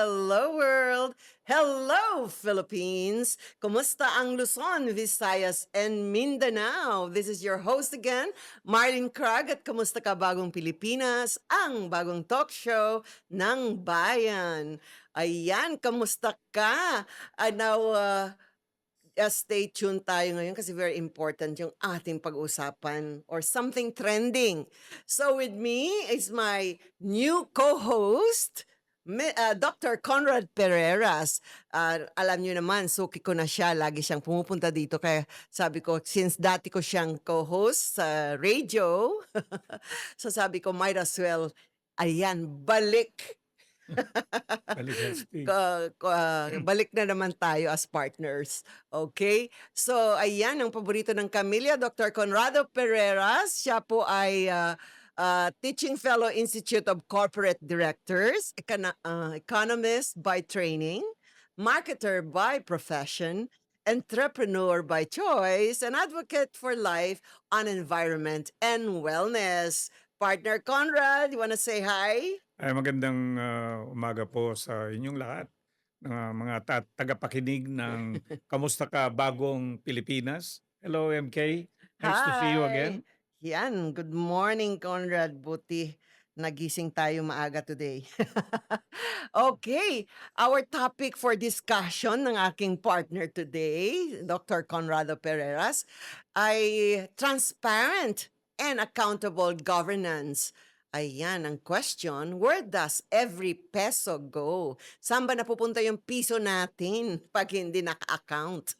hello world! Hello Philippines! Kumusta ang Luzon, Visayas, and Mindanao? This is your host again, Marlene Crag, at kumusta ka bagong Pilipinas? Ang bagong talk show ng bayan. Ayan, kamusta ka? Stay tuned tayo ngayon kasi very important yung ating pag-usapan or something trending. So with me is my new co-host, Dr. Conrad Pereras. Alam niyo naman, suki ko na siya. Lagi siyang pumupunta dito. Kaya sabi ko, since dati ko siyang co-host sa radio, so sabi ko, might as well, ayan, balik. Balik Hasti. Balik na naman tayo as partners. Okay? So, ayan, ang paborito ng Camilla, Dr. Conrado Pereras. Siya po ay Teaching Fellow Institute of Corporate Directors, economist by training, marketer by profession, entrepreneur by choice, and advocate for life on environment and wellness. Partner Conrad, you want to say hi? Ay magandang umaga po sa inyong lahat, mga tagapakinig ng Kamusta Ka Bagong Pilipinas. Hello MK, nice to see you Hi! again. Yan, good morning, Conrad. Buti nagising tayo maaga today. Okay, our topic for discussion ng aking partner today, Dr. Conrado Pereras, ay transparent and accountable governance. Ayan ang question, where does every peso go? Saan ba napupunta yung piso natin pag hindi naka-account?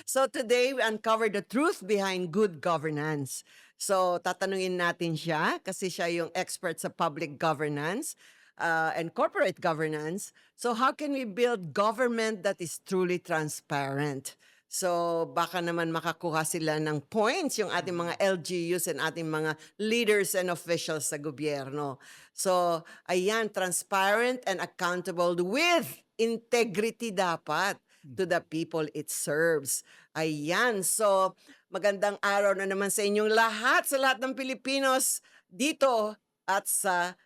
So today we uncover the truth behind good governance. So tatanungin natin siya kasi siya yung expert sa public governance and corporate governance. So how can we build government that is truly transparent? So baka naman makakuha sila ng points yung ating mga LGUs and ating mga leaders and officials sa gobyerno. So ayan, transparent and accountable with integrity dapat to the people it serves. Ayan. So, magandang araw na naman sa inyong lahat, sa lahat ng Pilipinos dito at sa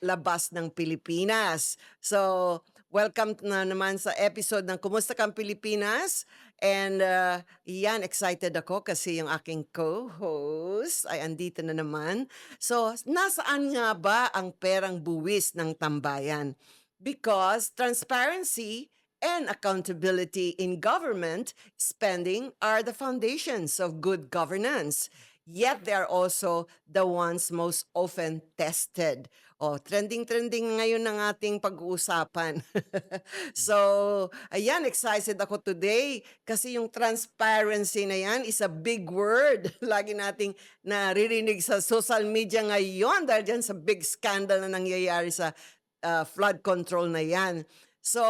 labas ng Pilipinas. So, welcome na naman sa episode ng Kumusta Kang Pilipinas. And yan, excited ako kasi yung aking co-host ay andito na naman. So, nasaan nga ba ang perang buwis ng tambayan? Because transparency and accountability in government spending are the foundations of good governance. Yet they are also the ones most often tested. Oh, trending-trending ngayon ng ating pag-uusapan. So, ayan, excited ako today kasi yung transparency na yan is a big word. Lagi nating naririnig sa social media ngayon dahil dyan sa big scandal na nangyayari sa flood control na yan. So,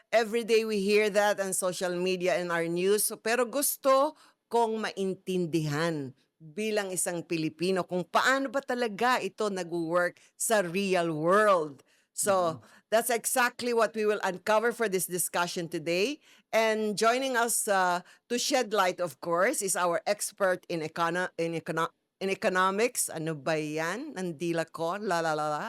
every day we hear that on social media and our news. So, pero gusto kong maintindihan bilang isang Pilipino kung paano ba talaga ito nag-work sa real world. So, that's exactly what we will uncover for this discussion today. And joining us to shed light, of course, is our expert in economics. Ano ba yan? Nandila ko, la la la la.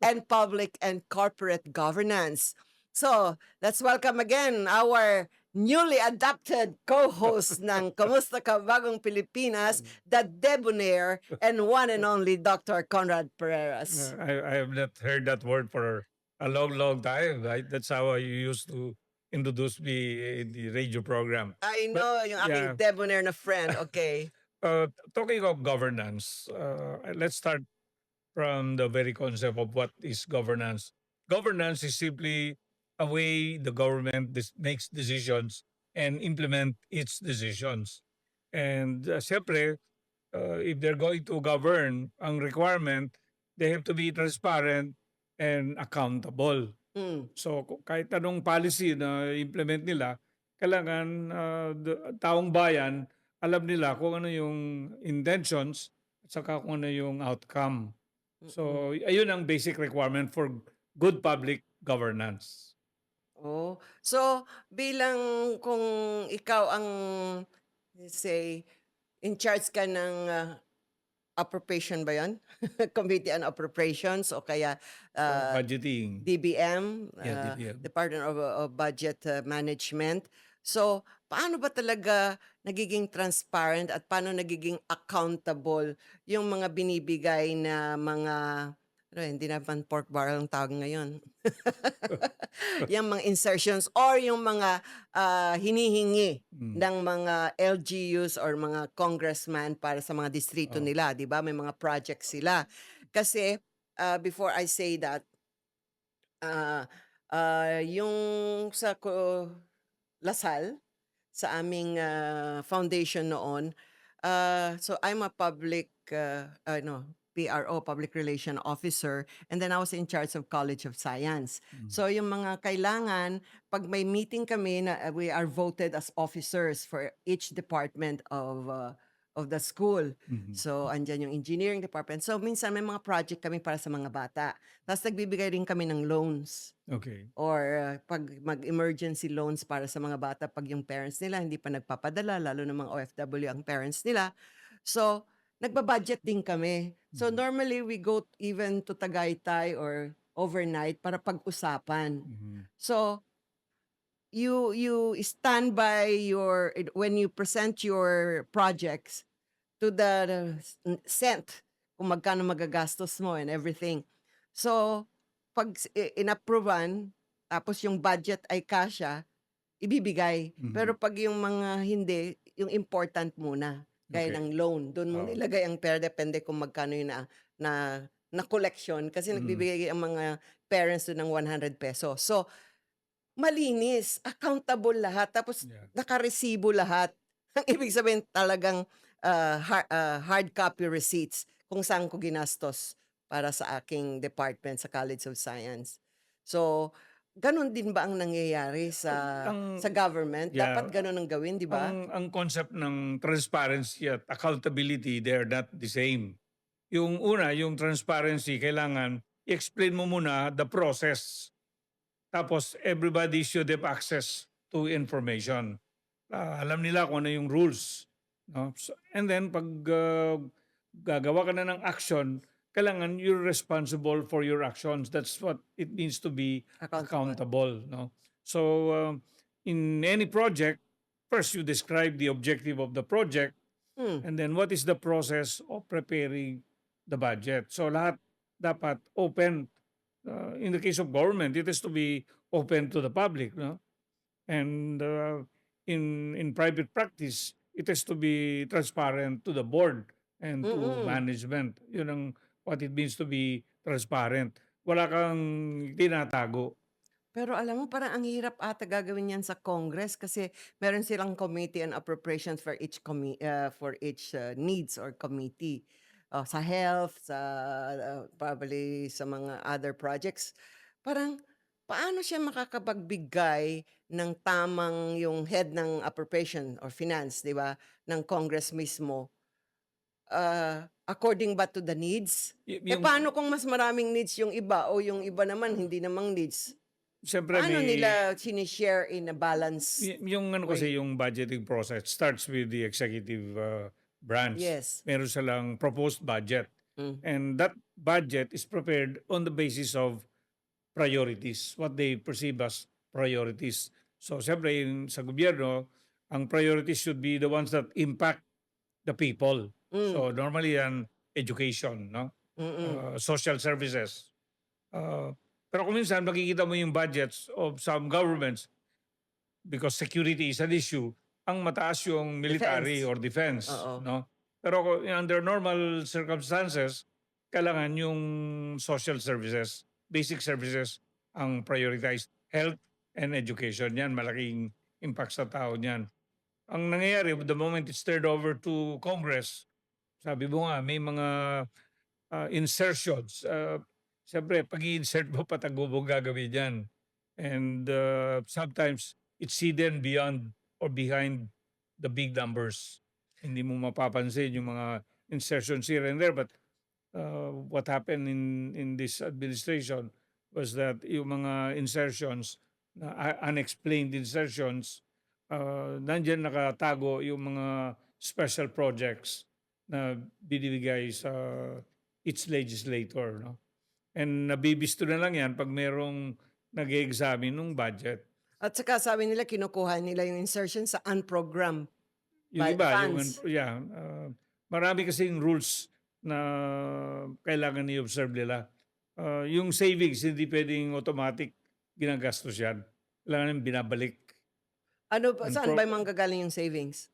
And public and corporate governance. So, let's welcome again our newly adopted co-host ng Kamusta Ka Bagong Pilipinas, the debonair and one and only Dr. Conrad Pereras. I have not heard that word for a long time, right? That's how you used to introduce me in the radio program. I But know, yung aking yeah, debonair na friend. Okay. talking of governance, let's start from the very concept of what is governance. Governance is simply a way the government makes decisions and implement its decisions. And siyempre, if they're going to govern, ang requirement, they have to be transparent and accountable. Mm. So kahit anong policy na implement nila, kailangan taong bayan alam nila kung ano yung intentions at saka kung ano yung outcome. So ayun ang basic requirement for good public governance. Oh, so bilang kung ikaw ang say in charge ka ng appropriation ba 'yun? Committee on Appropriations o kaya, ah, Budgeting. DBM, Yeah, DBM. Department of Budget Management. So, paano ba talaga nagiging transparent at paano nagiging accountable yung mga binibigay na mga ano, hindi naman pork barrel ang tawag ngayon. Yang mga insertions or yung mga, hinihingi Mm. ng mga LGUs or mga congressman para sa mga distrito Oh, nila, 'di ba? May mga projects sila. Kasi, before I say that, ah, yung sa Lasal, sa aming, foundation noon, so I'm a public, ano, PRO, Public Relation Officer, and then I was in charge of College of Science. mm, So yung mga kailangan, 'pag may meeting kami na we are voted as officers for each department of the school. mhm. So andiyan yung engineering department. So minsan may mga project kami para sa mga bata. Tapos nagbibigay rin kami ng loans. Okay. Or 'pag mag-emergency loans para sa mga bata 'pag yung parents nila hindi pa nagpapadala, lalo na mga OFW ang parents nila. So, nagba-budget din kami. So, Mhm, normally we go even to Tagaytay or overnight para pag-usapan. mhm. So, you stand by when you present your projects to the cent kung magkano magagastos mo and everything. So, 'pag inapprovean, tapos yung budget ay kasya, ibibigay. Mhm. Pero 'pag yung mga hindi, yung important muna, gaya Okay. ng loan, dun mo Oo. nilagay ang pera depende kung magkano yung na na collection kasi Mm. nagbibigay ang mga parents dun ng ₱100. So, malinis, accountable lahat, tapos Yeah. nakaresibo lahat. Ang ibig sabihin talagang, hard copy receipts kung saan ko ginastos para sa aking department sa College of Science. So, gano'n din ba ang nangyayari sa Ang government? yeah, Dapat gano'n ang gawin, 'di ba? ang concept ng transparency at accountability, they're not the same. Yung una, yung transparency, kailangan i-explain mo muna the process. Tapos everybody should have access to information. Alam nila kung ano yung rules, no? So, and then 'pag, gagawa ka na ng action, kailangan you're responsible for your actions. That's what it means to be Accountable. accountable, no? So, in any project, first you describe the objective of the project, Hmm, and then what is the process of preparing the budget. So lahat dapat open. In the case of government, it is to be open to the public, no? And in private practice, it is to be transparent to the board and to mm. management. Yun ang what it means to be transparent. Wala kang tinatago. Pero alam mo parang ang hirap ata gagawin 'yan sa Congress kasi meron silang committee on appropriations for each, needs or committee. Sa health, probably sa mga other projects. Parang paano siya makakapagbigay ng tamang yung head ng appropriation or finance, 'di ba, ng Congress mismo, according ba to the needs? Eh, Yung paano kung mas maraming needs yung iba o yung iba naman hindi namang needs? siyempre Paano may nila shine-share in a balanced yung ano kasi way? yung budgeting process starts with the executive branch. Yes. Meron silang proposed budget. Hmm, And that budget is prepared on the basis of priorities, what they perceive as priorities. So, siyempre, sa gobyerno, ang priorities should be the ones that impact the people. hmm, So, normally yan, education, no? mm. Social services. Uh, pero kung minsan, makikita mo yung budgets of some governments because security is an issue, ang mataas yung military Defense, or defense, oo. no? Pero under normal circumstances, kailangan yung social services, basic services ang prioritized. Health and education, yan, malaking impact sa tao niyan. Ang nangyayari, the moment it's turned over to Congress, sabi mo nga, may mga insertions. Siyempre, pag i-insert mo, patago mo gagawin yan. And sometimes, it's hidden beyond or behind the big numbers. Hindi mo mapapansin yung mga insertions here and there. But what happened in this administration was that yung mga insertions, unexplained insertions, nandyan nakatago yung mga special projects na binibigay sa each legislator, no? And nabibisto na lang yan pag merong nag-e-examine ng budget. At saka sabi nila kinukuha nila yung insertion sa unprogrammed Yung iba, funds. yeah, marami kasing rules na kailangan i-observe nila. Yung savings, hindi pwedeng automatic ginagastos yan. Kailangan binabalik. Ano ba, And saan ba manggagaling yung savings?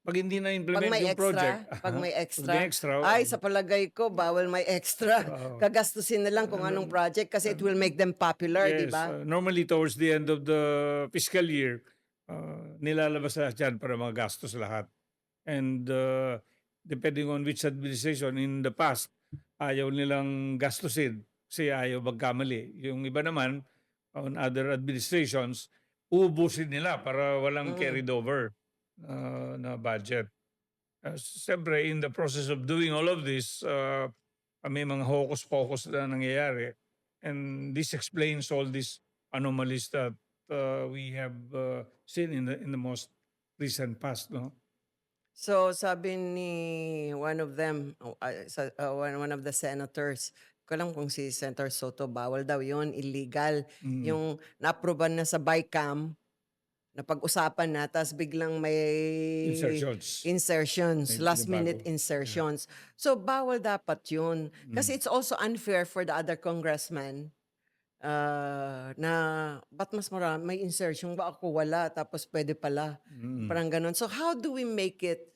pag hindi Pag na-implement may yung project, extra, pag may pag extra, may extra, ay sa palagay ko bawal may extra. oo. Gagastusin na lang kung anong project kasi it will make them popular, di Yes, ba? normally towards the end of the fiscal year, nilalabas lahat yan para mga gastos lahat. And depending on which administration, in the past, ayaw nilang gastusin kasi ayaw magkamali. Yung iba naman, on other administrations, uubusin nila para walang Mm. carried over na budget. Siyempre, in the process of doing all of this, may mga hocus-pocus na nangyayari. And this explains all these anomalies that we have seen in the most recent past, no? So sabi ni one of them, one of the senators, ko lang kung si Senator Soto, bawal daw yun, illegal. Mm. Yung na-approvean na sa BICAM, napag-usapan na, tapos biglang may Insertions. May last minute binabago. insertions. So bawal dapat yun. Kasi Mm. it's also unfair for the other congressman na ba't mas marami, may insertion ba ako wala, tapos pwede pala. Mm. Parang ganun. So how do we make it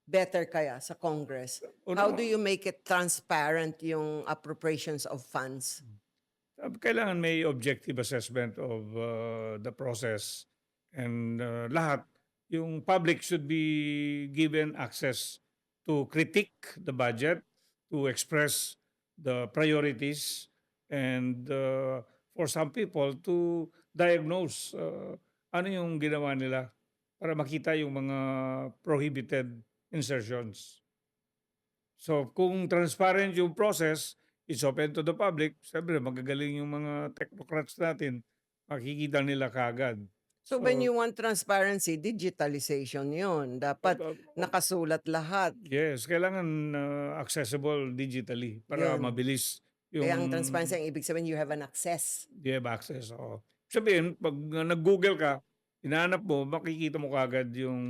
better kaya sa Congress? How do you make it transparent yung appropriations of funds? Kailangan may objective assessment of the process and lahat. Yung public should be given access to critique the budget, to express the priorities, and for some people to diagnose ano yung ginawa nila para makita yung mga prohibited insertions. So kung transparent yung process, it's open to the public, siyempre magagaling yung mga technocrats natin, makikita nila kaagad. So when you want transparency, digitalization yun. Dapat nakasulat lahat. Yes, kailangan accessible digitally para Yun. mabilis yung... Kaya ang transparency, ang ibig sabihin, you have an access. You have access, oo. Sabihin, pag nag-Google ka, hinahanap mo, makikita mo kaagad yung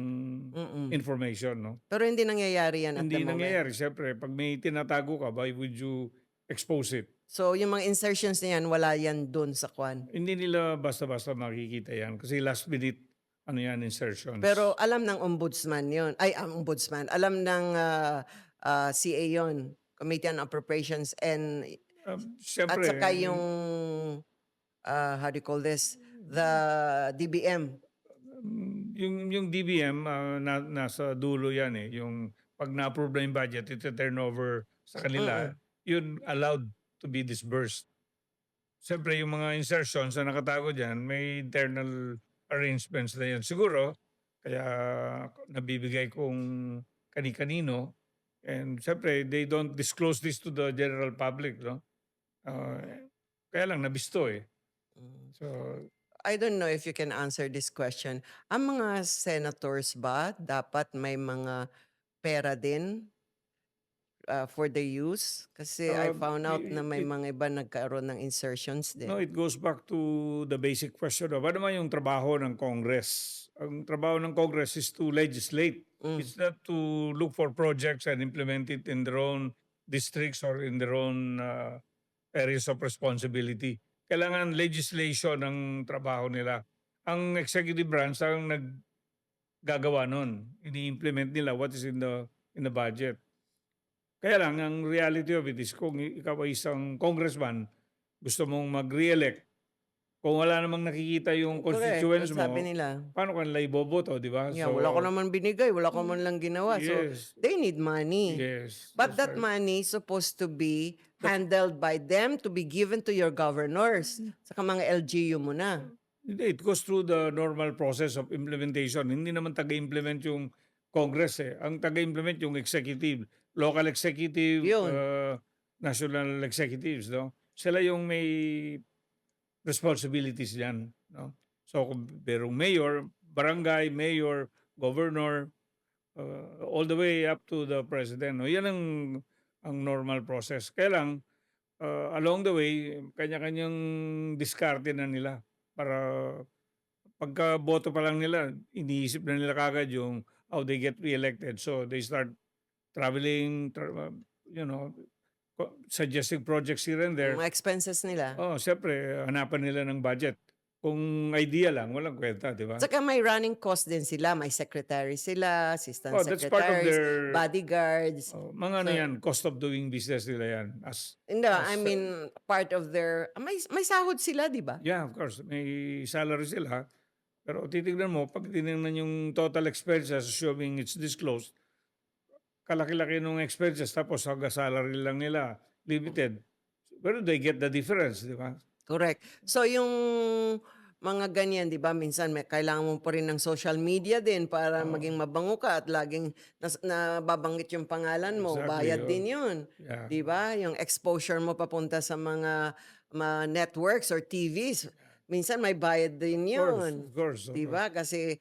information, no? Pero hindi nangyayari yan at the Hindi moment. nangyayari. Siyempre, pag may tinatago ka, why would you expose it? So yung mga insertions na yan, wala yan dun sa kwan. Hindi nila basta-basta makikita yan kasi last minute ano yan, insertions. Pero alam ng ombudsman yun. Ay, ombudsman. Alam ng CA yun. Committee on Appropriations and at Siyempre, saka yung how do you call this? The DBM. yung DBM, nasa dulo yan eh. Yung pag na-approve na yung budget, ito turn over sa kanila, yun allowed to be disbursed. Siyempre, yung mga insertions na nakatago dyan, may internal arrangements na yun. Siguro, kaya nabibigay kung kani-kanino. And siyempre, they don't disclose this to the general public, no? Kaya lang, nabisto eh. So, I don't know if you can answer this question. Ang mga senators ba dapat may mga pera din for the use? Kasi I found out na may mga iba nagkaroon ng insertions din. no, it goes back to the basic question of ano naman yung trabaho ng Congress. Ang trabaho ng Congress is to legislate. It's not to look for projects and implement it in their own districts or in their own areas of responsibility. Kailangan legislation ang trabaho nila. Ang executive branch ang naggagawa nun. Ini-implement nila what is in the budget. Kaya lang, ang reality of it is kung ikaw ay isang congressman, gusto mong mag-re-elect, kung wala namang nakikita yung constituents mo, sabi nila. paano ka nila iboboto, di ba? Yeah, wala ko naman binigay, wala ko man lang ginawa. Yes. So, they need money. Yes. But that's that right. money is supposed to be handled by them to be given to your governors. Saka mga LGU mo na. It goes through the normal process of implementation. Hindi naman taga-implement yung Congress eh. Ang taga-implement yung executive, local executive, Yun. national executives, no? Sila yung may responsibilities diyan, no? So kung merong mayor, barangay, mayor, governor, all the way up to the president. No? Yan ang normal process. Kaya lang, along the way, kanya-kanyang diskarte na nila para pagka boto pa lang nila, iniisip na nila kagad yung how they get re-elected. So they start traveling, you know, suggesting projects here and there. Mga expenses nila. Oh, siyempre, hanapan nila ng budget. Kung idea lang, walang kwenta, di ba? Saka may running cost din sila. May secretary sila, assistant Oh, that's part of secretaries, their bodyguards. mga ano So, yan, cost of doing business nila yan. hindi, I As mean, part of their, may sahod sila, di ba? yeah, of course, may salary sila. Pero titignan mo, pag tinignan yung total expenses, assuming it's disclosed, kalaki-laki nung expenses, tapos hanggang salary lang nila, limited. Pero they get the difference, di ba? Correct. So yung mga ganyan, 'di ba? Minsan may kailangan mo pa rin ng social media din para Oo. maging mabango ka at laging nababanggit yung pangalan mo. Exactly, Bayad oh. din 'yun. Yeah. 'Di ba? Yung exposure mo papunta sa mga networks or TVs. Minsan may bayad din Of 'yun. course, of 'Di course. ba? Kasi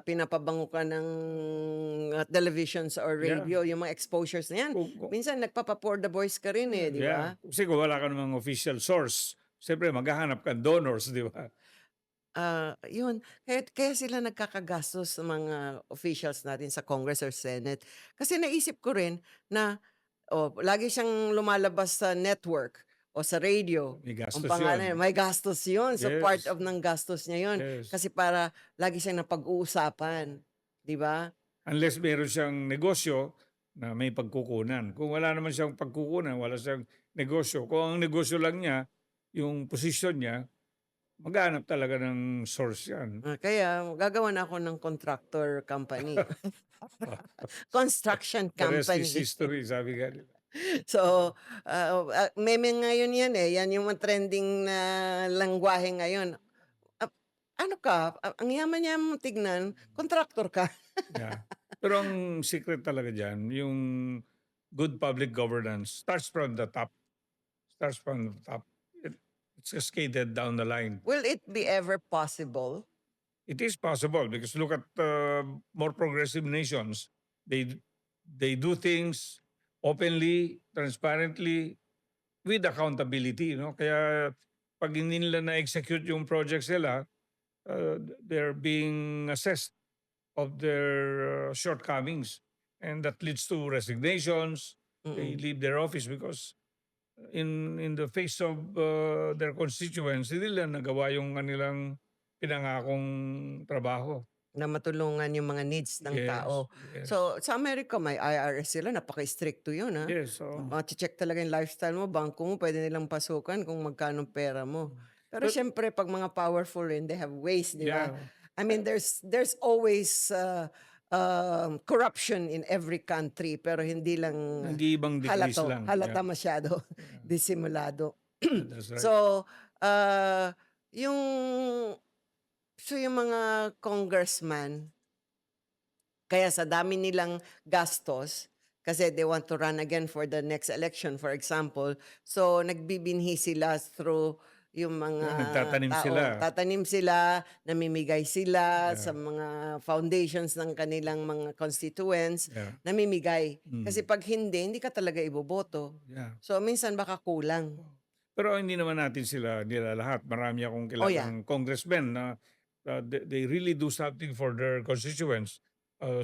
pinapabango ka ng televisions or Yeah. radio, yung mga exposures na 'yan. Kung, Minsan nagpapa-for the boys ka rin eh, 'di ba? yeah. Kasi kung wala ka namang official source, siyempre maghahanap ka ng donors, di ba? Yun, kaya sila nagkakagastos sa mga officials natin sa Congress or Senate. Kasi naisip ko rin na, lagi siyang lumalabas sa network o sa radio. May Ang gastos pangalan, yun. may gastos yun. So part Yes. of ng gastos niya yun. Yes. Kasi para lagi siyang napag-uusapan. Di ba? Unless meron siyang negosyo na may pagkukunan. Kung wala naman siyang pagkukunan, wala siyang negosyo. Kung ang negosyo lang niya, yung position niya, maghanap talaga ng source yan. Kaya gagawa na ako ng contractor company. Construction The rest is company. history, sabi nga nila. So, meme ngayon yan eh. Yan yung mga trending na langwahe ngayon. Ano ka? Ang yaman-yaman mo tignan, contractor ka. Yeah. Pero ang secret talaga dyan, yung good public governance starts from the top. Starts from the top. It's cascaded down the line. Will it be ever possible? It is possible because look at more progressive nations. They do things openly, transparently, with accountability. No? Kaya pag hindi nila na-execute yung projects nila, they're being assessed of their shortcomings. And that leads to resignations. They Mm-mm. leave their office because in the face of their constituents, hindi nila nagawa yung kanilang pinangakong trabaho. Na matulungan yung mga needs ng Yes, tao. yes. So, sa Amerika, may IRS sila. Napaka-stricto yun, ha? Yes, so Check talaga yung lifestyle mo. Bangko mo, pwede nilang pasukan kung magkano pera mo. Pero But- syempre, pag mga powerful rin, they have ways, di ba? yeah. I mean, there's always corruption in every country, pero hindi lang Hindi ibang degrees lang. halata masyado, disimulado. That's right. So, yung yung mga congressman, kaya sa dami nilang gastos, kasi they want to run again for the next election, for example. So, nagbibinhi sila through yung mga Nagtatanim tao. sila. Tatanim sila, namimigay sila Yeah. sa mga foundations ng kanilang mga constituents, Yeah. namimigay. Mm. Kasi pag hindi ka talaga iboboto. Yeah. So, minsan baka kulang. Pero hindi naman natin sila nila lahat. Marami akong Oh, yeah. kilalang congressmen na they really do something for their constituents.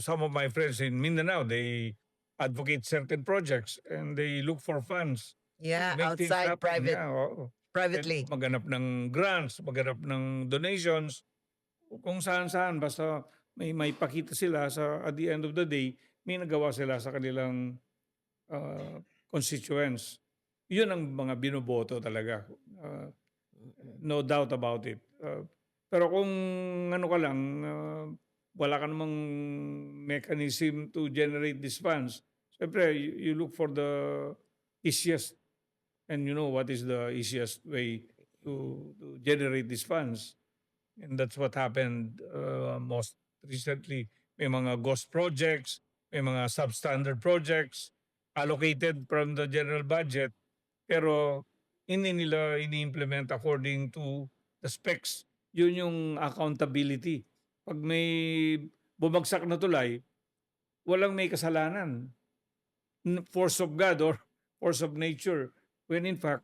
Some of my friends in Mindanao, they advocate certain projects and they look for funds. Yeah, Make things outside, happen. Yeah, oo. privately. And maghanap ng grants, maghanap ng donations, kung saan-saan. Basta may pakita sila sa at the end of the day, may nagawa sila sa kanilang constituents. Yun ang mga binoboto talaga. No doubt about it. Pero kung ano ka lang, wala ka namang mechanism to generate these funds, siyempre, you look for the easiest. And you know what is the easiest way to generate these funds. And that's what happened most recently. May mga ghost projects, may mga substandard projects allocated from the general budget, pero hindi nila ini-implement according to the specs. Yun yung accountability. Pag may bumagsak na tulay, walang may kasalanan. Force of God or force of nature. When in fact,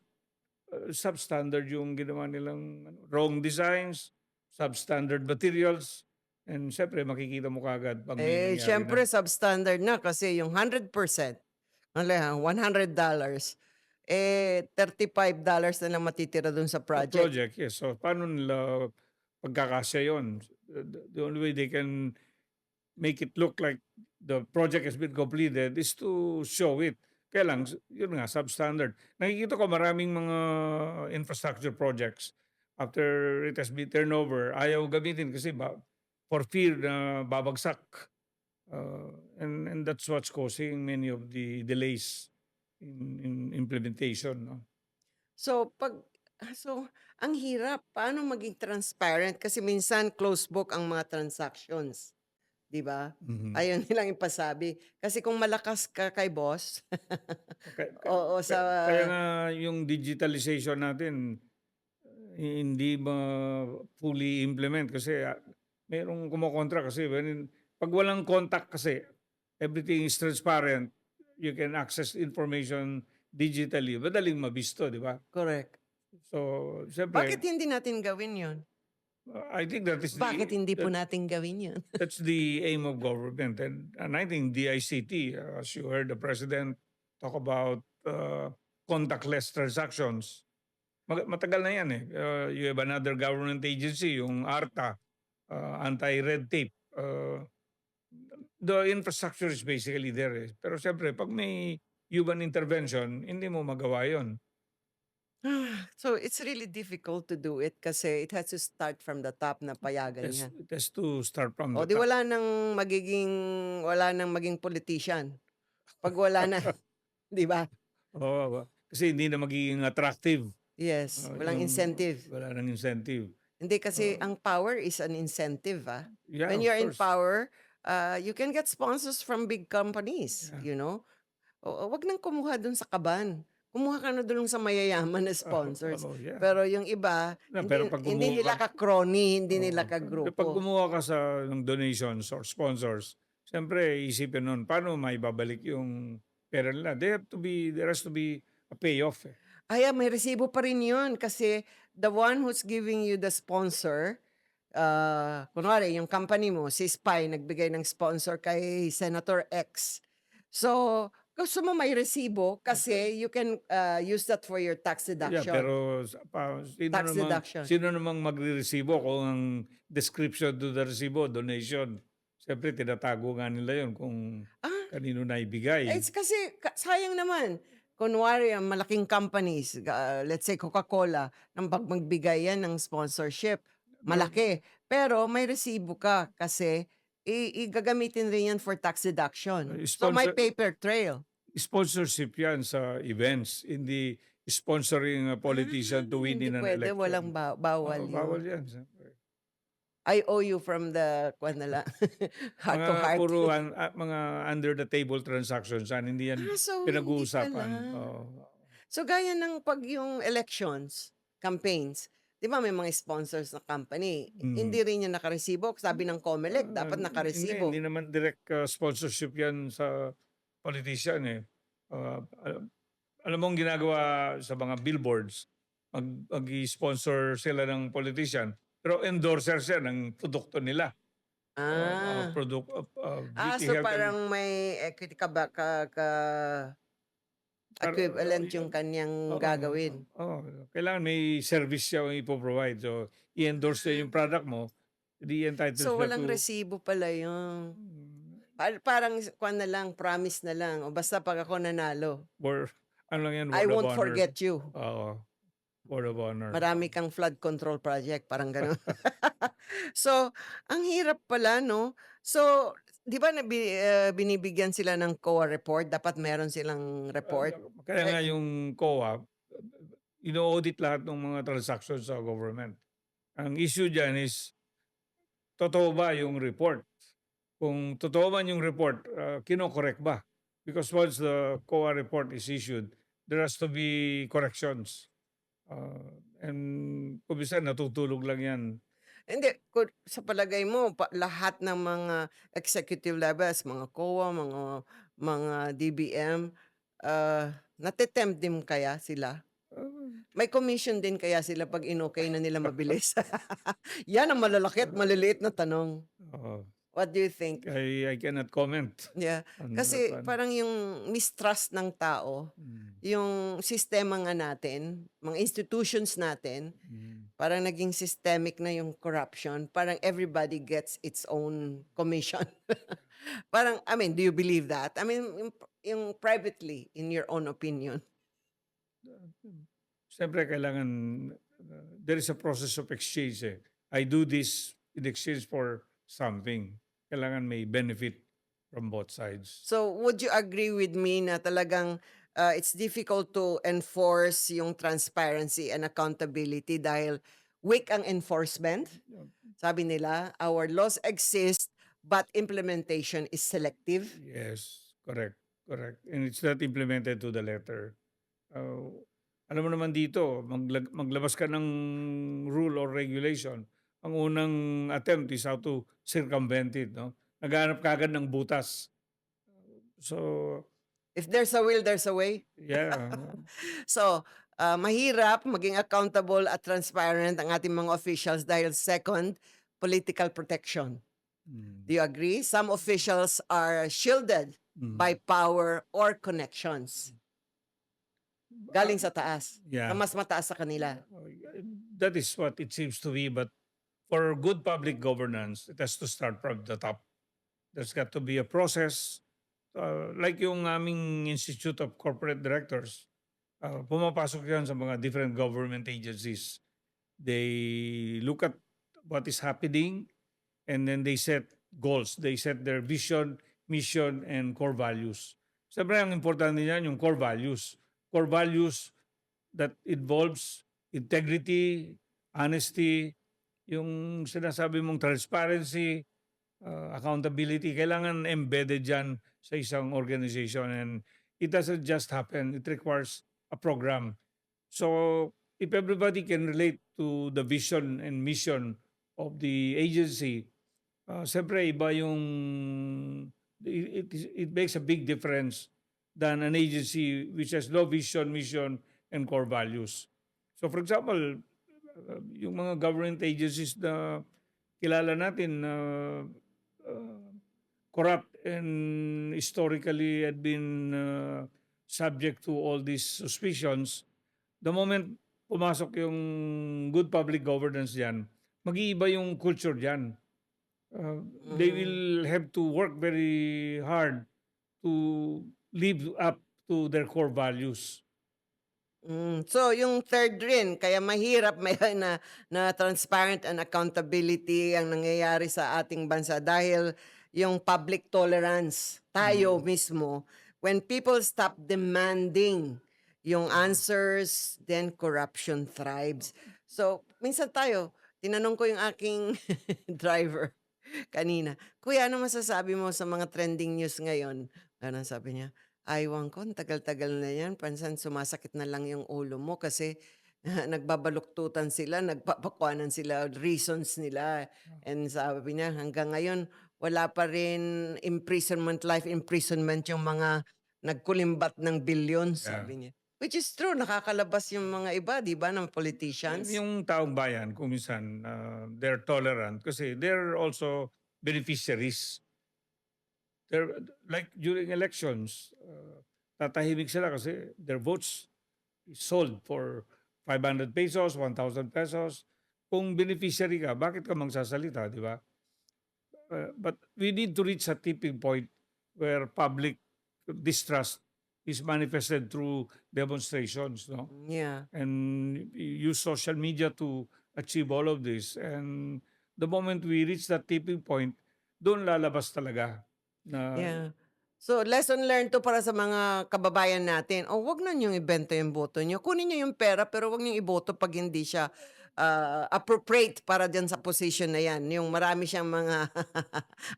substandard yung ginawa nilang wrong designs, substandard materials, and siyempre makikita mo kaagad pag may Eh, nangyari siyempre na. substandard na kasi yung 100%, $100, eh, $35 na lang matitira dun sa Sa project. project, yes. So, paano nila pagkakasya yun? The only way they can make it look like the project has been completed is to show it. Kaya lang, yun nga, substandard. Nakikita ko maraming mga infrastructure projects after it has been turned over, ayaw gamitin kasi for fear na babagsak. And that's what's causing many of the delays in implementation. No? So, so ang hirap, paano maging transparent kasi minsan closed book ang mga transactions, 'di ba? Mhm. Ayaw nilang ipasabi. Kasi kung malakas ka kay boss, oo, Kaya nga yung digitalization natin hindi fully implement kasi merong kumokontra kasi pag walang contact kasi everything is transparent, you can access information digitally, madaling mabisto, di ba? correct. So, Bakit siyempre, hindi natin gawin 'yon? I think Bakit hindi po natin gawin 'yon? that's the aim of government. And I think DICT, as you heard the president talk about contactless transactions, matagal na yan eh. You have another government agency, yung ARTA, anti-red tape. The infrastructure is basically there eh. Pero siyempre, pag may human intervention, hindi mo magawa yon. So, it's really difficult to do it kasi it has to start from the top na payagan 'yan. It has to start from O the 'di top. wala nang maging politician 'pag wala na, 'di ba? Oo, kasi hindi na magiging attractive. Yes, walang incentive. Wala nang incentive. Hindi kasi Uh, ang power is an incentive, ah. yeah, When of you're in course. power, you can get sponsors from big companies, Yeah. you know? Oo, wag nang kumuha dun sa kaban. Kumuha ka na dun sa mayayaman na sponsors. Yeah. Pero yung iba, Pero pag hindi gumawa ka, nila ka-crony, hindi nila pag ka-grupo. gumawa ka ng donations or sponsors, siyempre isipin nun, paano may babalik yung pera nila? There has to be a payoff eh. May resibo pa rin yun kasi the one who's giving you the sponsor, kunwari yung company mo, si Spy, nagbigay ng sponsor kay Senator X. So, gusto mo may resibo kasi you can use that for your tax Yeah, deduction. pero Tax deduction. sino namang magre-resibo kung ang description do the resibo, donation. Siyempre, tinatago nga nila yun kung Ah, kanino na ibigay. it's kasi sayang naman. Kunwari, ang malaking companies, let's say Coca-Cola, nang magbigay yan ng sponsorship, malaki. Pero may resibo ka kasi gagamitin rin yan for tax deduction. So may Sponsor, paper trail. sponsorship yan sa events, hindi sponsoring a politician to win Hindi in an pwede, walang election. bawal Bawal yun. yan. Siyempre. I owe you from the, kwan na lang, heart to heart. Puro mga under the table transactions, hindi yan So hindi pinag-uusapan. pala. So gaya ng pag yung elections, campaigns, 'di ba may mga sponsors na company, hindi rin yan nakaresibo. Sabi ng COMELEC dapat nakaresibo. Hindi naman direct sponsorship yan sa politician eh. Alam mo ang ginagawa sa mga billboards, mag-sponsor sila ng politician, pero endorser siya ng produkto nila. Ah. Beauty So Health and parang may equity ka ba equivalent yung kanyang gagawin. kailangan may service siya ang ipo-provide. So, i-endorse niya yung product mo, di entitled So siya walang to... resibo pala yun. Parang kwan na lang, promise na lang. O basta pag ako nanalo, Or, ano lang yan, I word of won't honor. forget you. Oo, word of honor. Marami kang flood control project, parang gano'n. So, ang hirap pala 'no? So, 'di ba binibigyan sila ng COA report, dapat meron silang report? Kaya nga yung COA, ino-audit lahat ng mga transactions sa government. Ang issue dyan is, totoo ba yung report? Kung totoo man yung report, kino-correct ba? Because once the COA report is issued, there has to be corrections. And kumisa natutulog lang yan. Hindi, sa palagay mo lahat ng mga executive levels, mga COA, mga DBM, nate din kaya sila? Ah, May commission din kaya sila 'pag inokey na nila mabilis? Yan ang malalaki at maliliit na tanong. oo. What do you think? I cannot comment Yeah, on that kasi one. parang yung mistrust ng tao, Mm, yung sistema nga natin, mga institutions natin, mm. parang naging systemic na yung corruption, parang everybody gets its own commission. Parang I mean, do you believe that? I mean, yung privately, in your own opinion. Siyempre kailangan, there is a process of exchange, eh. I do this in exchange for something. Kailangan may benefit from both sides. So, would you agree with me na talagang, it's difficult to enforce yung transparency and accountability dahil weak ang enforcement? Sabi nila, our laws exist but implementation is selective. Yes, correct, correct. And it's not implemented to the letter. Uh, Alam mo naman dito, maglabas ka ng rule or regulation, ang unang attempt is how to circumvent it, no? Naghahanap kaagad ng butas. So, If there's a will, there's a way. yeah. So, mahirap maging accountable at transparent ang ating mga officials dahil second, political protection. Mm, Do you agree? Some officials are shielded by mm. power or connections. Ah, Galing sa taas, na yeah. mas mataas sa kanila. That is what it seems to be, but for good public governance, it has to start from the top. There's got to be a process, like yung aming Institute of Corporate Directors, pumapasok yan sa mga different government agencies. They look at what is happening and then they set goals. They set their vision, mission, and core values. Siyempre, ang importante niyan yung core values. Core values that involves integrity, honesty, yung sinasabi mong transparency, accountability, kailangan embedded yan sa isang organization, and it doesn't just happen. It requires a program. So if everybody can relate to the vision and mission of the agency, siyempre iba yung it makes a big difference than an agency which has no vision, mission, and core values. So for example, yung mga government agencies na kilala natin na uh, corrupt and historically had been subject to all these suspicions, the moment pumasok yung good public governance diyan, mag-iiba yung culture diyan. They Mm. will have to work very hard to live up to their core values. So yung third rin kaya mahirap may na transparent and accountability ang nangyayari sa ating bansa dahil yung public tolerance. Tayo Mm. mismo, when people stop demanding yung answers, then corruption thrives. So, minsan tayo, tinanong ko yung aking driver kanina, "Kuya, ano masasabi mo sa mga trending news ngayon?" Anong sabi niya? Ewan ko, ang tagal-tagal na 'yan, pansan sumasakit na lang yung ulo mo kasi nagbabaluktutan sila, nagpapakuanan sila, reasons nila. And sabi niya, hanggang ngayon, wala pa rin imprisonment, life imprisonment yung mga nagkulimbat ng billions, Yeah. sabi niya. Which is true, nakakalabas yung mga iba, di ba, ng politicians. Yung taong bayan kung minsan, they're tolerant kasi they're also beneficiaries. They're like during elections, tatahimik sila kasi their votes is sold for 500 pesos, 1,000 pesos. Kung beneficiary ka, bakit ka magsasalita, di ba? But we need to reach a tipping point where public distrust is manifested through demonstrations, no? Yeah. And use social media to achieve all of this. And the moment we reach that tipping point, doon lalabas talaga na Yeah. So, lesson learned 'to para sa mga kababayan natin. O wag na niyong ibenta yung boto niyo. Kunin niyo yung pera pero wag niyong iboto 'pag hindi siya, appropriate para diyan sa position na 'yan. Yung marami siyang mga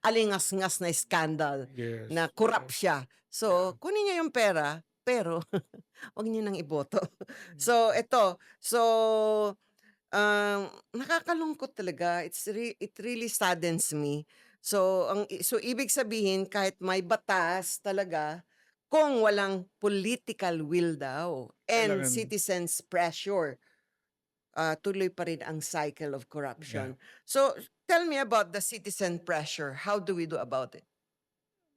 alingas-ngas na scandal na yes, corrupt siya. yeah. So, kunin niyo yung pera pero wag niyo nang iboto. So, eto, so Nakakalungkot talaga. It really saddens me. So ibig sabihin kahit may batas talaga, kung walang political will daw and Kailangan, citizens pressure, tuloy pa rin ang cycle of yeah. corruption. So tell me about the citizen pressure. How do we do about it?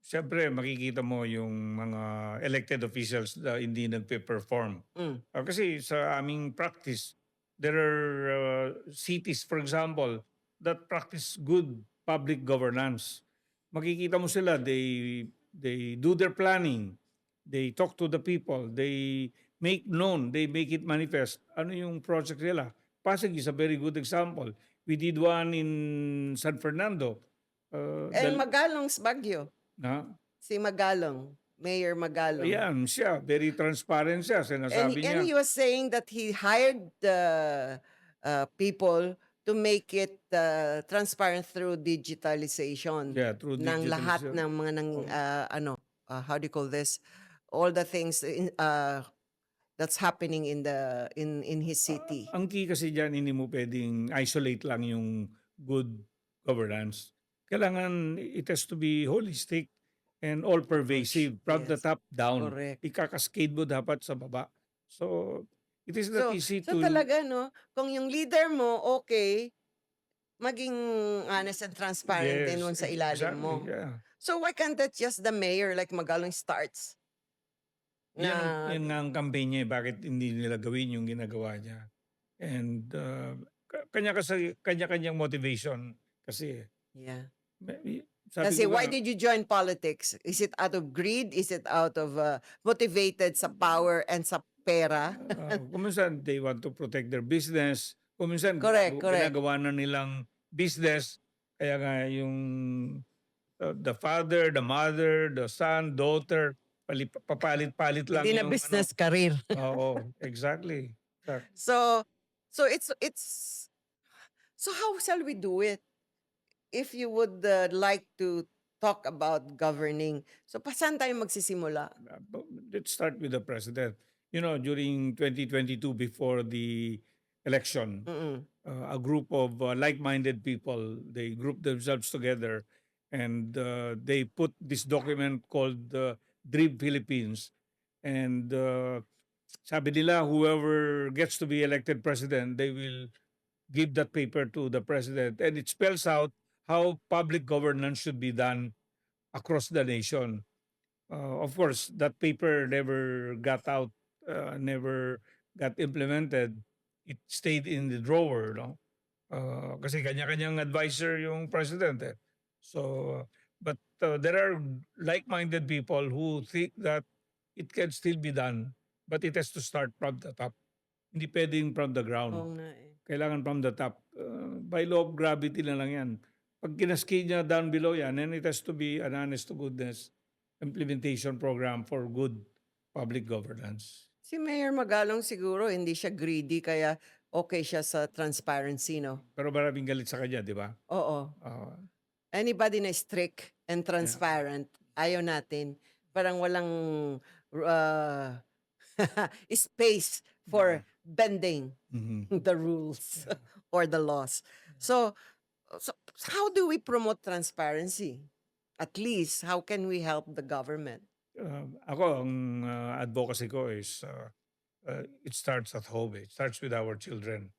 Siyempre makikita mo yung mga elected officials na hindi nagpe-perform. Mm. Kasi sa aming practice, there are cities, for example, that practice good public governance. Makikita mo sila, they do their planning, they talk to the people, they make known, they make it manifest. Ano yung project nila? Pasig is a very good example. We did one in San Fernando. And Magalong's Baguio. Na, Si Magalong, Mayor Magalong. ayan siya, very transparent siya. Sinasabi And niya, he was saying that he hired the people to make it transparent through digitalization yeah, through ng lahat digitalization. ng mga ng Oh, how do you call this, all the things that's happening in his city. ang key kasi diyan, hindi mo pwedeng isolate lang yung good governance. Kailangan it has to be holistic and all Approach. pervasive from the Yes, top down. correct. Ikakaskade mo dapat sa baba. So, it is not So easy so to, talaga no, kung yung leader mo okay, maging honest and transparent din yes, dun sa ilalim exactly, mo. yeah. So why can't that just the mayor like Magalong starts na Yan nga ang campaign niya, bakit hindi nila gawin yung ginagawa niya. And kanya-kanyang motivation kasi. yeah. Sabi Kasi ko why nga, did you join politics? Is it out of greed? Is it out of motivated sa power and sa pera? kung minsan they want to protect their business, kung minsan Correct, correct. ginagawa na nilang business, kaya nga yung the father, the mother, the son, daughter, papalit-palit lang Hindi na yung ano. business career. Oo, exactly. Exactly. So so it's so how shall we do it? If you would like to talk about governing, so saan tayo magsisimula? But let's start with the president. You know, during 2022, before the election, Mm. a group of like-minded people, they grouped themselves together and they put this document called Dream Philippines. And sabi nila, whoever gets to be elected president, they will give that paper to the president. And it spells out how public governance should be done across the nation. Of course, that paper never got out, never got implemented. It stayed in the drawer, no? Kasi kanya-kanyang advisor yung president eh. So, but there are like-minded people who think that it can still be done, but it has to start from the top. Hindi pwedeng from the ground. Oo nga eh. Kailangan from the top. By law of gravity na lang yan. Pag kinaskade niya down below yan, then it has to be an honest to goodness implementation program for good public governance. Si Mayor Magalong siguro hindi siya greedy kaya okay siya sa transparency, no? Pero maraming galit sa kanya, di ba? Oo. Uh, Anybody na strict and transparent, ayaw natin. Parang walang uh, space for bending mhm. the rules or the laws. So, so how do we promote transparency? At least, how can we help the government? Ako, ang advocacy ko is it starts at home. It starts with our children.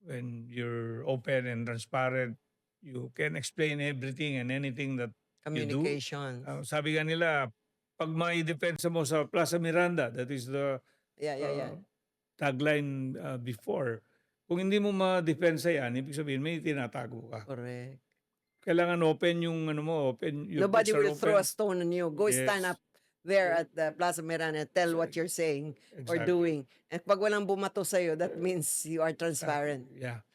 When you're open and transparent, you can explain everything and anything that you do. Communication. Sabi nga nila, pag may depensa mo sa Plaza Miranda, that is the Yeah. tagline before, kung hindi mo ma-depensa yan, ibig sabihin may tinatago ka. Correct. Kailangan open yung ano mo, open your books Nobody are will throw a open. stone on you. Go stand Yes. up there at the Plaza Miranda and tell what you're saying or Exactly. doing. And pag walang bumato sa'yo, that means you are transparent. Yeah.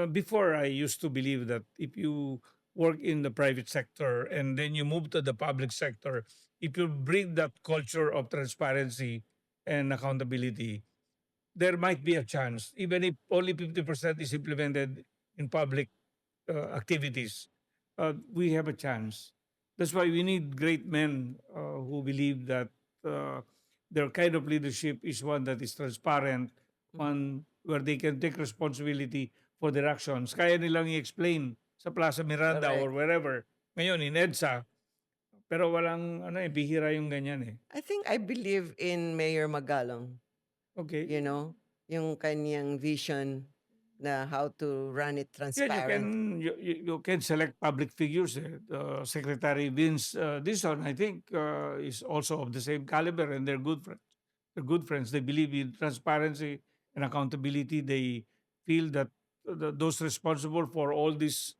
Before, I used to believe that if you work in the private sector and then you move to the public sector, if you bring that culture of transparency and accountability, there might be a chance, even if only 50% is implemented in public activities, we have a chance. That's why we need great men who believe that their kind of leadership is one that is transparent, one where they can take responsibility for their actions. Kaya nilang i-explain sa Plaza Miranda or Correct. wherever. Ngayon, in EDSA, pero walang, bihira yung ganyan eh. I think I believe in Mayor Magalong, Okay. you know, yung kanyang vision na how to run it Yeah, transparent. you can select public figures. Secretary Vince Dizon, I think, is also of the same caliber, and they're good friends. They're good friends. They believe in transparency and accountability. They feel that those responsible for all these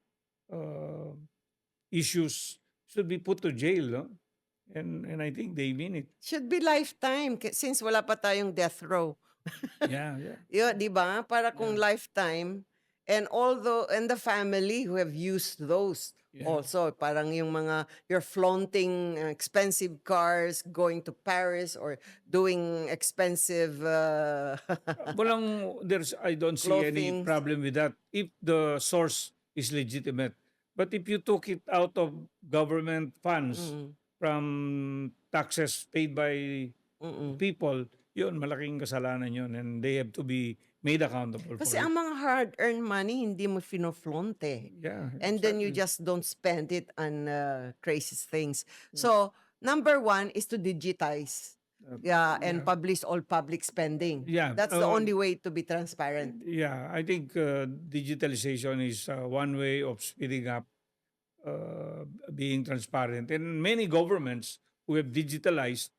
uh, issues should be put to jail, no? And I think they mean it. Should be lifetime since wala pa tayong death row. Yeah, yeah, Yun, 'di ba? Para kung yeah, lifetime and the family who have used those yeah. also, parang yung mga you're flaunting expensive cars, going to Paris or doing expensive I don't see any clothing. problem with that if the source is legitimate. But if you took it out of government funds Mm, from taxes paid by mm. people, yun, malaking kasalanan yun, and they have to be made accountable for Kasi it. ang mga hard-earned money hindi mo fino-flaunt eh. Yeah, And then you exactly. just don't spend it on crazy things. Mm. So, number one is to digitize. Yeah, and Yeah, publish all public spending. yeah. That's the only way to be transparent. Yeah, I think digitalization is one way of speeding up uh, being transparent. And many governments who have digitalized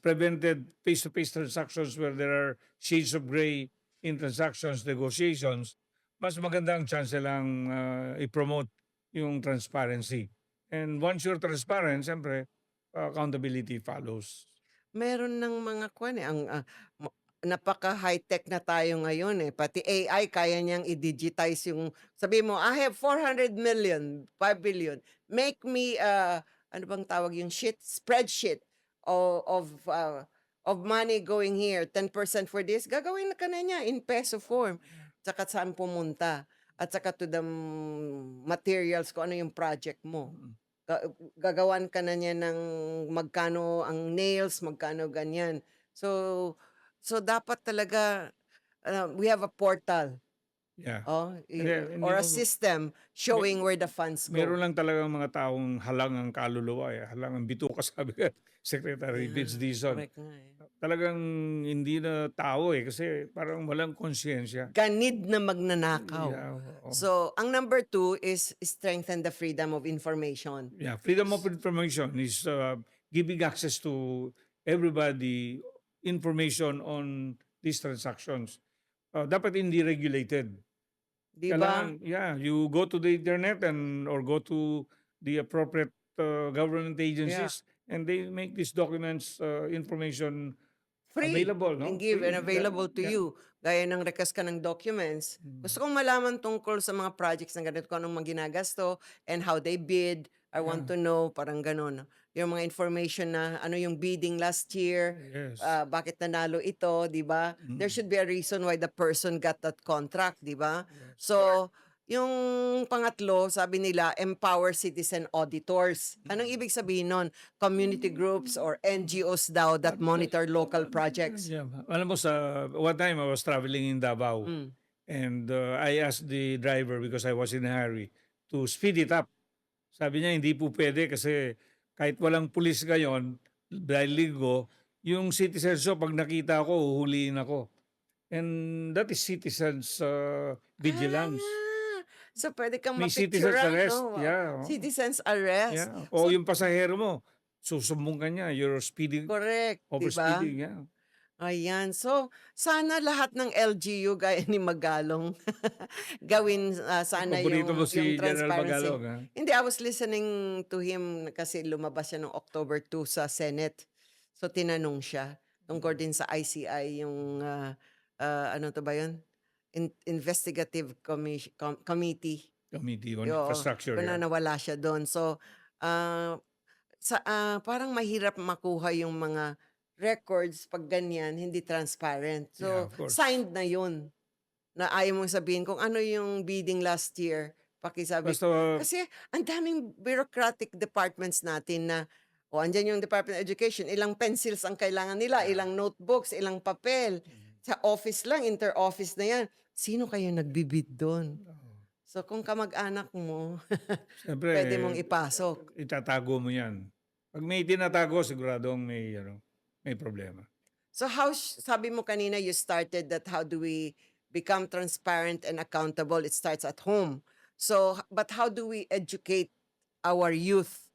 prevented face-to-face transactions where there are shades of gray in transactions, negotiations. Mas maganda ang chance lang i-promote yung transparency. And once you're transparent, siyempre, accountability follows. Meron ng mga kwan eh, napaka high-tech na tayo ngayon eh. Pati AI kaya niyang i-digitize yung sabi mo, I have 400 million, 5 billion. Make me ano bang tawag yung spreadsheet of money going here, 10% for this. Gagawin na ka na niya in peso form. Tsaka saan pumunta. At saka to the materials kung ano yung project mo. Mm. Gagawan ka na niya ng magkano ang nails, magkano ganyan. So dapat talaga we have a portal Yeah. Hindi or a mo, system showing where the funds meron go. lang talagang mga taong halang ang kaluluwa, halang ang bituka, sabi ka, Secretary Vince Yeah, Dizon. correct nga eh. Talagang hindi na tao kasi parang walang konsyensya. Ganid na magnanakaw. Yeah, oo. So, ang number 2 is strengthen the freedom of information. Yeah, freedom of information is giving access to everybody information on these transactions. Dapat hindi regulated. Di ba? Kailangan, yeah, you go to the internet or go to the appropriate government agencies and they make these documents information Free available, no? and give and Free, available to yeah. you. Gaya ng request ka ng documents. Gusto kong malaman tungkol sa mga projects na ganito, kung anong mga ginagasto and how they bid. I want to know, parang ganun. Yung mga information na ano yung bidding last year, Yes. bakit nanalo ito, di ba? There should be a reason why the person got that contract, di ba? So, yung pangatlo, sabi nila, empower citizen auditors. Anong ibig sabihin nun? Community groups or NGOs daw that monitor local projects. Yeah. Alam mo, sa one time I was traveling in Davao and I asked the driver because I was in a hurry to speed it up. Sabi niya, hindi po pwede kasi kahit walang pulis ngayon, dahil linggo, yung citizens so pag nakita ko, uhuliin ako. And that is citizens vigilance. So, pwede kang May citizens mapicturean, arrest. no? Yeah. Citizens arrest. Yeah. O yung pasahero mo, susumbong ka niya, you're speeding, Correct, di ba? overspeeding. Yeah. Ayan. So, sana lahat ng LGU gaya ni Magalong gawin sana Paborito mo yung si General transparency. Magalong, ha? Hindi, I was listening to him kasi lumabas siya noong October 2 sa Senate. So, tinanong siya tungkol din sa ICI, yung ano to ba yun? Investigative Committee. Committee on Oo, Infrastructure. kung Yeah. nawala siya doon. So, parang mahirap makuha yung mga records pag ganyan, hindi transparent. Yeah, So, of course. signed na yun. Na ayaw mong sabihin kung ano yung bidding last year. Pakisabi. Basta, Kasi ang daming bureaucratic departments natin na, andyan yung Department of Education, ilang pencils ang kailangan nila, ilang notebooks, ilang papel. Sa office lang, inter-office na yan, sino kaya nagbibid dun? Oo. So kung kamag-anak mo, Siyempre, pwede mong ipasok. itatago mo 'yan. 'Pag may tinatago siguradong may problema. So sabi mo kanina you started that how do we become transparent and accountable? It starts at home. So, but how do we educate our youth?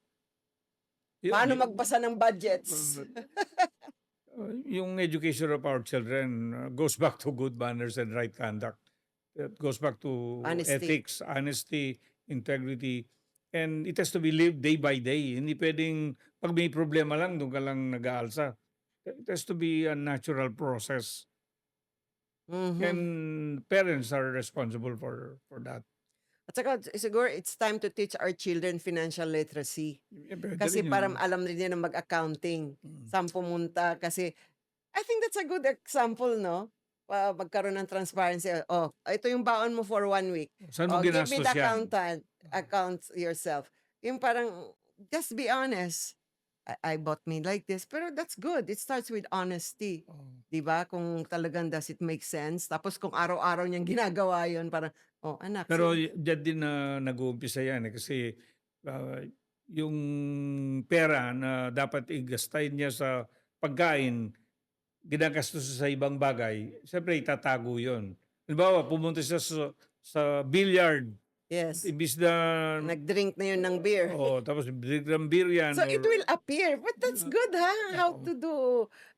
Yun, Paano magbasa ng budgets? yung education of our children goes back to good manners and right conduct. It goes back to Honesty. ethics, honesty, integrity, and it has to be lived day by day. Hindi puwedeng 'pag may problema lang do'n ka lang nag-aalsa. It has to be a natural process, Mhm. and parents are responsible for that. At saka siguro it's time to teach our children financial literacy. Puwede Kasi rin yun. para alam rin nila mag-accounting, Mm. saan pumunta. Kasi I think that's a good example, no? Magkaroon ng transparency. Oh, ito yung baon mo for 1 week. Saan mo Oh, give me ginastos the 'yan? account yourself. Yung parang, just be honest. I bought me like this. Pero that's good. It starts with honesty. Oo. 'Di ba? Kung talagang does it make sense? Tapos kung araw-araw niyang ginagawa yun, parang, oh anak, Pero sige. diyan din na nag-uumpisa 'yan, kasi, ah, yung pera na dapat igastahin niya sa pagkain, ginagastos sa ibang bagay, siyempre itatago 'yon. Halimbawa, pumunta siya sa billiard, Yes. imbis na Nag-drink na yun ng beer. tapos biglang beer 'yan So it will appear. But that's good, ha? How oo, to do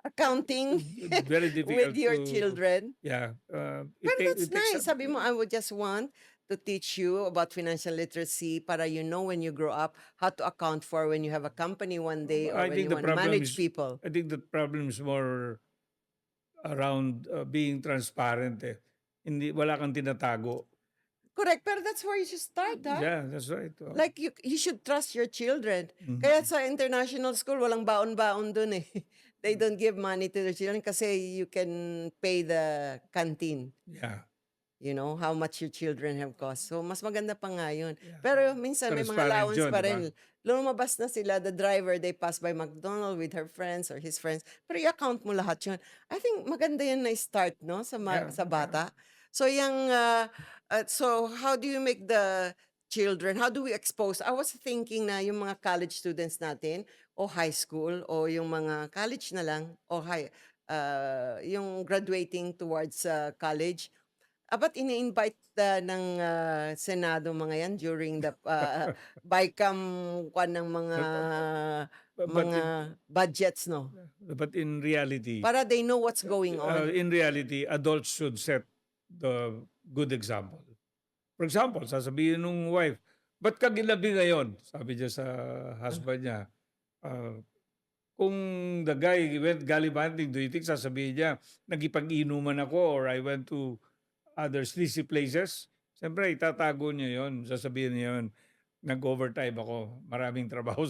accounting very with difficult your to, children. yeah, Pero that's it takes nice. some. Sabi mo, I would just want to teach you about financial literacy para you know when you grow up how to account for when you have a company one day or I when think you the want to problem manage is people. I think the problem is more around, being transparent, eh. Hindi, wala kang tinatago. Correct. Pero that's where you should start, ha? Yeah, that's right. Oo. Like you should trust your children. Mhm. Kaya sa international school, walang baon-baon dun eh. They don't give money to their children kasi you can pay the canteen. Yeah, You know, how much your children have cost. So, mas maganda pa nga yun. yeah. Pero minsan may mga Transparent allowance 'yun, pa 'di ba? rin. Lumabas na sila, the driver, they pass by McDonald with her friends or his friends. Pero i-account mo lahat yun. I think maganda yan na start, no? Yeah, Sa yeah. bata. So, so how do you make the children, how do we expose? I was thinking na yung mga college students natin, o high school, o yung mga college na lang, o yung graduating towards college, ba't ini-invite ng, Senado mga 'yan during the, BICAM kwan ng But mga budgets 'no? in reality, Para they know what's going on. adults should set the good example. For example, sasabihin nung wife, "Ba't ka ginabi ngayon?" Sabi niya sa husband niya. Ah, kung the guy went gallivanting, do you think sasabihin niya, "Nakipag-inuman ako," or "I went to other sleazy places"? Siyempre itatago niya 'yon, sasabihin niya 'yon, "Nag-overtime ako, maraming trabaho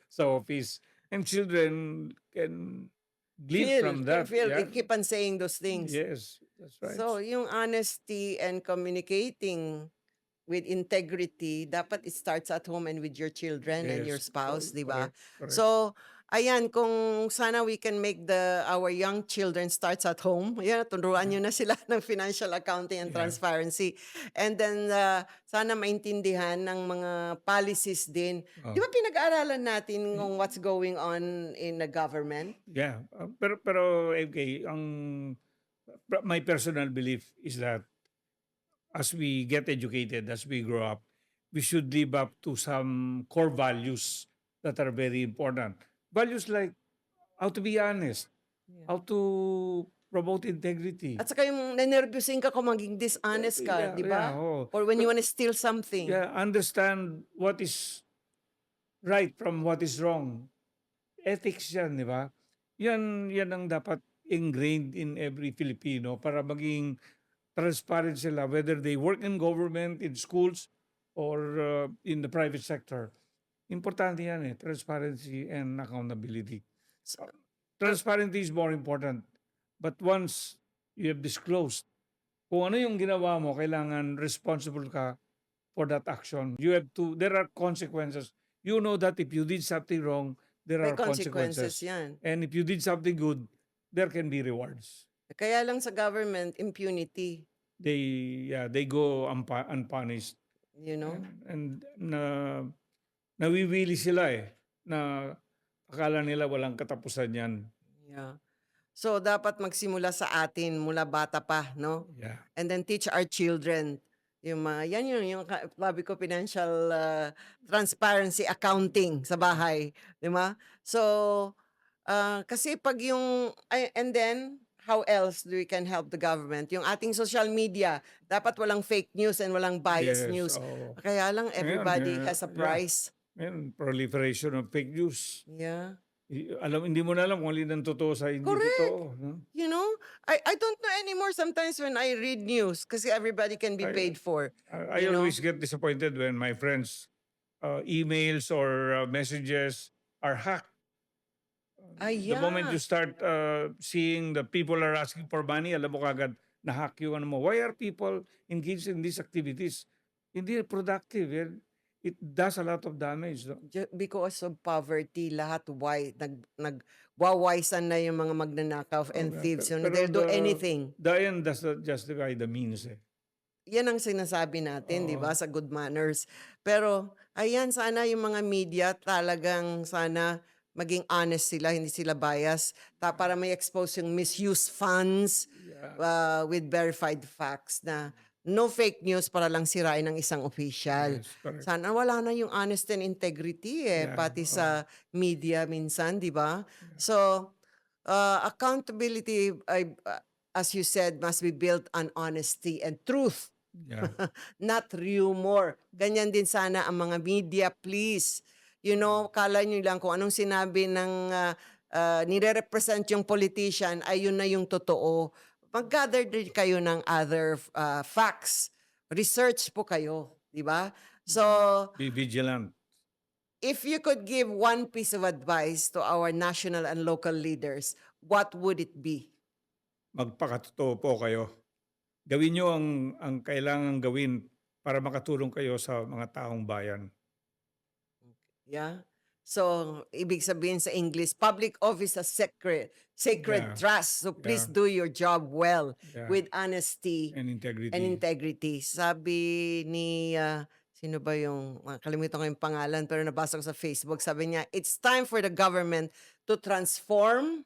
sa office." And children can glean from Can that, feel, yeah. keep on saying those things. Yes, that's right. So, yung honesty and communicating with integrity, dapat it starts at home and with your children and your Yes, spouse, 'di ba? correct, correct. So, ayan, kung sana we can make our young children starts at home. Ayan, turuan niyo na sila ng financial accounting and Yeah. transparency. And then, sana maintindihan ng mga policies din. Di Oh, ba pinag-aaralan natin kung what's going on in the government? yeah, pero MK, my personal belief is that as we get educated, as we grow up, we should live up to some core values that are very important. Values like how to be honest, Yeah. how to promote integrity. At saka yung nenervyusin ka kung maging dishonest ka, Yeah, di yeah, ba? oo. Or when you wanna steal something. Yeah, understand what is right from what is wrong. Ethics 'yan, 'di ba? 'Yan ang dapat ingrained in every Filipino para maging transparent sila whether they work in government, in schools, or in the private sector. Importante 'yan, eh, transparency and accountability. So, Transparency is more important. But once you have disclosed kung ano yung ginawa mo, kailangan responsible ka for that action. There are consequences. You know that if you did something wrong, there may are consequences consequences. yan. And if you did something good, there can be rewards. Kaya lang sa government, impunity, They go unpunished, you know? and nawiwili sila na akala nila walang katapusan yan. Yeah. So, dapat magsimula sa atin mula bata pa, no? Yeah. And then teach our children. Yung mga, yan yung sabi ko, financial transparency accounting sa bahay. Di ba? So, kasi pag yung, and then, how else do we can help the government? Yung ating social media, dapat walang fake news and walang biased Yes. news. Oo. Kaya lang, Ngayon, everybody has a yeah. price. Ngayon, proliferation of fake news. Yeah. Hindi mo na alam kung alin ang totoo sa hindi Correct. totoo. No? You know, I don't know anymore sometimes when I read news kasi everybody can be paid for. I You know? always get disappointed when my friends' emails or messages are hacked. The moment Yeah. you start seeing the people are asking for money, alam mo kagad na-hack yung ano mo. Why are people engaged in these activities? Hindi productive. It does a lot of damage. No? Because of poverty, lahat nagwawaisan na yung mga magnanakaw and thieves. You know, they'll do anything. The end does not justify the means. Yan ang sinasabi natin, di ba, sa good manners. Pero, ayan, sana yung mga media talagang sana maging honest sila, hindi sila bias, para may expose yung misuse funds with verified facts na no fake news para lang sirain ng isang official. Yes, correct. Sana wala na yung honesty and integrity Yeah, pati sa media minsan, di ba? So, accountability, as you said, must be built on honesty and truth. Yeah. Not rumor. Ganyan din sana ang mga media, please. You know, kala nyo lang kung anong sinabi ng nire-represent yung politician, ay yun na yung totoo. Mag-gather din kayo ng other facts. Research po kayo, di ba? So, Be vigilant. if you could give one piece of advice to our national and local leaders, what would it be? Magpakatotoo po kayo. Gawin nyo ang kailangan gawin para makatulong kayo sa mga taong bayan. Yeah. So, ibig sabihin sa English, public office is sacred Yeah. trust. So, please Yeah. do your job well Yeah. with honesty And integrity. and integrity. Sabi ni, sino ba yung, kalimutan ko yung pangalan, pero nabasa ko sa Facebook, sabi niya, it's time for the government to transform,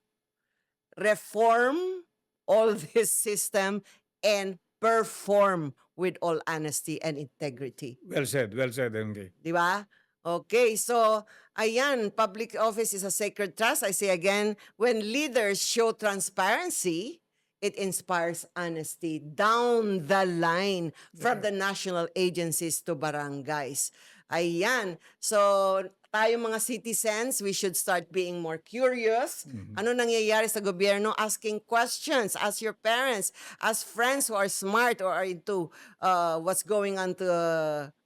reform all this system, and perform with all honesty and integrity. Well said, MK. Di ba? Okay, so ayan, public office is a sacred trust. I say again, when leaders show transparency, it inspires honesty down the line from the national agencies to barangays. Ayan, so tayo mga citizens, we should start being more curious. Ano nangyayari sa gobyerno? Asking questions. Ask your parents. Ask friends who are smart or are into what's going on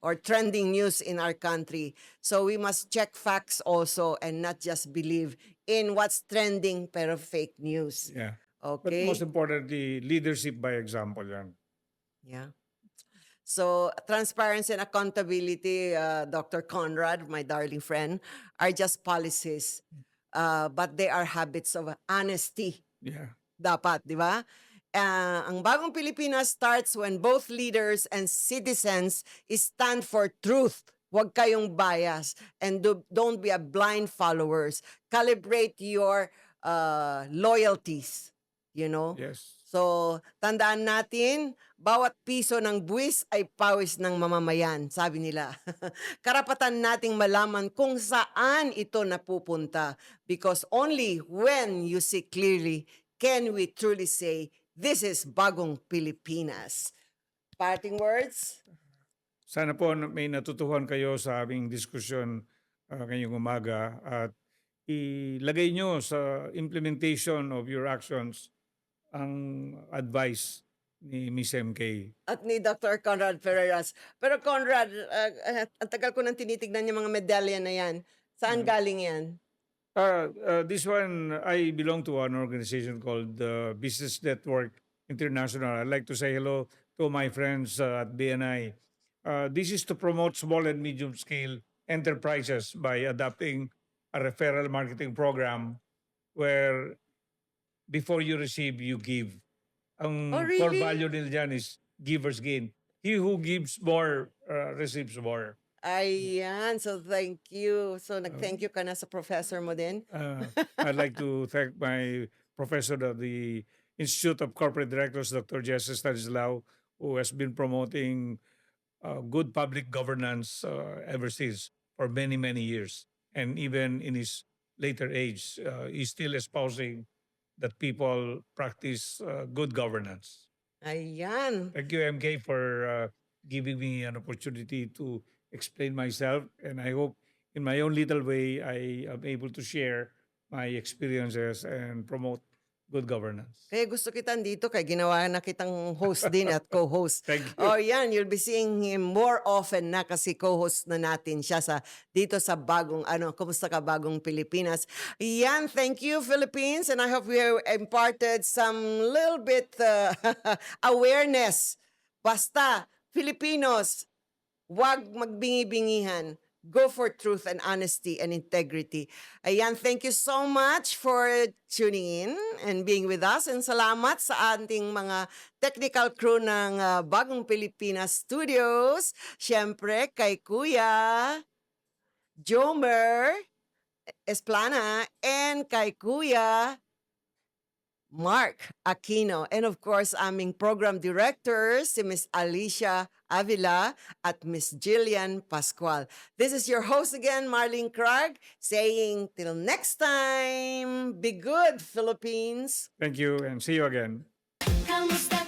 or trending news in our country. So we must check facts also and not just believe in what's trending pero fake news. Yeah. But Okay? most importantly, leadership by example yan. Yeah. So, transparency and accountability, Dr. Conrad, my darling friend, are just policies. But they are habits of honesty. Yeah. Dapat, di ba? Ang bagong Pilipinas starts when both leaders and citizens stand for truth. Huwag kayong bias. And don't be a blind followers. Calibrate your loyalties. You know? Yes. So, tandaan natin, bawat piso ng buwis ay pawis ng mamamayan, sabi nila. Karapatan nating malaman kung saan ito napupunta because only when you see clearly can we truly say, this is Bagong Pilipinas. Parting words? Sana po may natutuhan kayo sa aming diskusyon ngayong umaga at ilagay nyo sa implementation of your actions ang advice ni Miss MK. At ni Dr. Conrad Ferreras. Pero Conrad, ang tagal ko nang tinitignan yung mga medalya na yan. Saan galing yan? This one, I belong to an organization called Business Network International. I'd like to say hello to my friends at BNI. This is to promote small and medium-scale enterprises by adopting a referral marketing program where before you receive, you give. Oh, Ang core really? value nila dyan is giver's gain. He who gives more receives more. Ayan. So, thank you. So, nag-thank Um, you ka na sa professor mo din? I'd like to thank my professor of the Institute of Corporate Directors, Dr. Jesse Stanislao, who has been promoting good public governance ever since for many, many years. And even in his later age, he's still espousing that people practice good governance. Ayan. Thank you, MK, for giving me an opportunity to explain myself. And I hope in my own little way, I am able to share my experiences and promote good governance. Kaya gusto kita dito kaya ginawa na kitang host din at co-host. Thank you. Oh, yan, you'll be seeing him more often na kasi co-host na natin siya sa dito sa bagong kumusta ka bagong Pilipinas. Yan, thank you Philippines, and I hope we have imparted some little bit awareness. Basta Filipinos, wag magbingi-bingihan. Go for truth and honesty and integrity. Ayan, thank you so much for tuning in and being with us. And salamat sa ating mga technical crew ng Bagong Pilipinas Studios. Siyempre, kay Kuya Jomer Esplana and kay Kuya Mark Aquino. And of course, aming program director, si Miss Alicia Avila at Miss Jillian Pascual. This is your host again, Marlene Craig, saying till next time, be good, Philippines. Thank you and see you again. Kamusta